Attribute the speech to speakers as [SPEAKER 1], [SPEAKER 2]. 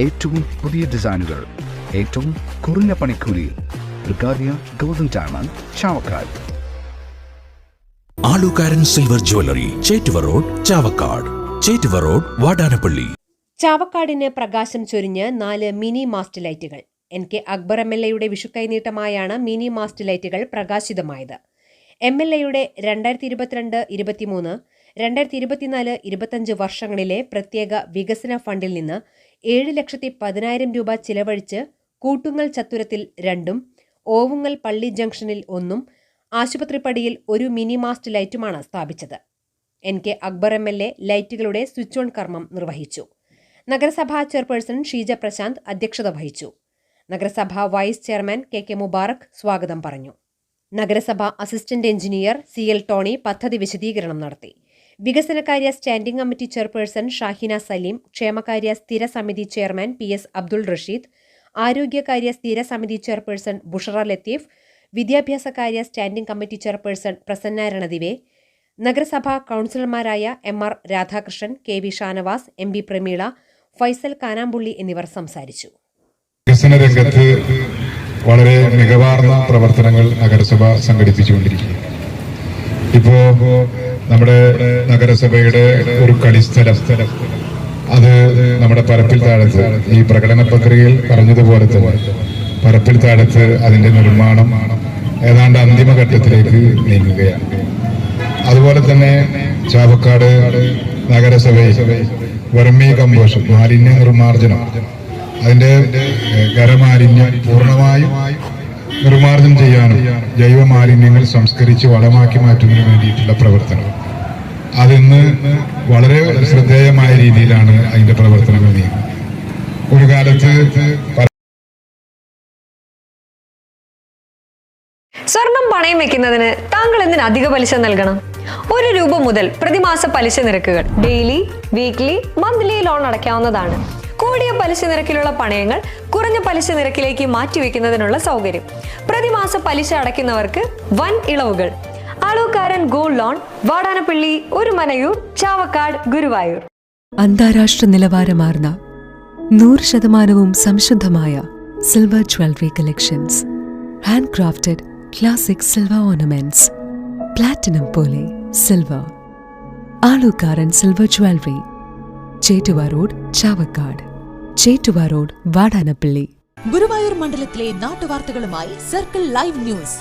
[SPEAKER 1] ഏറ്റവും പുതിയ ഡിസൈനുകൾ, ഏറ്റവും കുറഞ്ഞ പണിക്കൂലി. ബ്രിഗാദിയ golden diamond, Chavakkad.
[SPEAKER 2] Alukkaran silver jewellery, Chettuva road, Chavakkad. Chettuva road, Vadanappally.
[SPEAKER 3] ചാവക്കാടിന് പ്രകാശം ചൊരിഞ്ഞ് 4 മിനി മാസ്റ്റ് ലൈറ്റുകൾ. NK അക്ബർ MLA-യുടെ വിഷുക്കൈനീട്ടമായാണ് മിനി മാസ്റ്റ് ലൈറ്റുകൾ പ്രകാശിതമായത്. MLA-യുടെ 2022-23, 2024-25 വർഷങ്ങളിലെ പ്രത്യേക വികസന ഫണ്ടിൽ നിന്ന് 7,10,000 രൂപ ചിലവഴിച്ച് കൂട്ടുങ്ങൽ ചത്തുരത്തിൽ 2, ഓവുങ്ങൽ പള്ളി ജംഗ്ഷനിൽ 1, ആശുപത്രിപ്പടിയിൽ 1 മിനി മാസ്റ്റ് ലൈറ്റുമാണ് സ്ഥാപിച്ചത്. NK അക്ബർ MLA ലൈറ്റുകളുടെ സ്വിച്ച് ഓൺ കർമ്മം നിർവഹിച്ചു. നഗരസഭാ ചെയർപേഴ്സൺ ഷീജ പ്രശാന്ത് അധ്യക്ഷത വഹിച്ചു. നഗരസഭാ വൈസ് ചെയർമാൻ KK മുബാറക് സ്വാഗതം പറഞ്ഞു. നഗരസഭാ അസിസ്റ്റന്റ് എഞ്ചിനീയർ CL ടോണി പദ്ധതി വിശദീകരണം നടത്തി. വികസനകാര്യ standing committee chairperson Shahina Saleem, ക്ഷേമകാര്യ സ്ഥിര സമിതി ചെയർമാൻ PS അബ്ദുൾ റഷീദ്, ആരോഗ്യകാര്യ സ്ഥിര സമിതി ചെയർപേഴ്സൺ ബുഷറ ലത്തീഫ്, വിദ്യാഭ്യാസകാര്യ standing committee chairperson Prasanna Ranadive, നഗരസഭാ കൌൺസിലർമാരായ MR Radhakrishnan, KV Shanavas, MB Prameela, Faisal Kanampully എന്നിവർ സംസാരിച്ചു.
[SPEAKER 4] വികസന രംഗത്ത് വളരെ മികവാർന്ന പ്രവർത്തനങ്ങൾ നഗരസഭ സംഘടിപ്പിച്ചുകൊണ്ടിരിക്കുകയാണ്. ഇപ്പോ നമ്മുടെ നഗരസഭയുടെ ഒരു കളിസ്ഥലം, അത് നമ്മുടെ പരപ്പിൽ താഴത്ത്, ഈ പ്രകടന പ്രക്രിയയിൽ പറഞ്ഞതുപോലെ തന്നെ പരപ്പിൽ താഴത്ത് അതിന്റെ നിർമ്മാണം ഏതാണ്ട് അന്തിമഘട്ടത്തിലേക്ക് നീങ്ങുകയാണ്. അതുപോലെ തന്നെ ചാവക്കാട് നഗരസഭയിൽ വെർമി കമ്പോസ്റ്റ് മാലിന്യ നിർമ്മാർജ്ജനം, അതിന്റെ ഖരമാലിന്യം പൂർണ്ണമായും നിർമ്മാർജ്ജനം ചെയ്യാനും ജൈവ മാലിന്യങ്ങൾ സംസ്കരിച്ച് വളമാക്കി മാറ്റുന്നതിന് വേണ്ടിയിട്ടുള്ള പ്രവർത്തനം, അതിന്ന് വളരെ ശ്രദ്ധേയമായ രീതിയിലാണ് അതിന്റെ പ്രവർത്തനങ്ങൾ നീങ്ങുന്നത്. ഒരു കാലത്ത്
[SPEAKER 5] സ്വർണം പണയം വെക്കുന്നതിന് താങ്കൾ എന്തിന് അധിക പലിശ നൽകണം? 1 രൂപ മുതൽ പ്രതിമാസ പലിശ നിരക്കുകൾ ഡെയിലി, വീക്ക്ലി, മന്ത്ലി ലോൺ അടയ്ക്കാവുന്നതാണ്. കൂടിയ പലിശ നിരക്കിലുള്ള പണയങ്ങൾ കുറഞ്ഞ പലിശ നിരക്കിലേക്ക് മാറ്റിവെക്കുന്നതിനുള്ള സൗകര്യം. പ്രതിമാസ പലിശ അടയ്ക്കുന്നവർക്ക് വൻ ഇളവുകൾ. Alukkaran gold loan, Vadanappally, Orumanayur, Chavakkad, Guruvayur.
[SPEAKER 6] അന്താരാഷ്ട്ര നിലവാരമാർന്ന 100% സംശുദ്ധമായ silver jewellery collections. Handcrafted classic silver ornaments. Platinum പോലെ silver. Alukkaran silver jewellery, Chettuva road, Chavakkad. Chettuva road, Vadanappally.
[SPEAKER 7] Guruvayur മണ്ഡലത്തിലെ നാട്ടുവാർത്തകളുമായി സർക്കിൾ ലൈവ് ന്യൂസ്.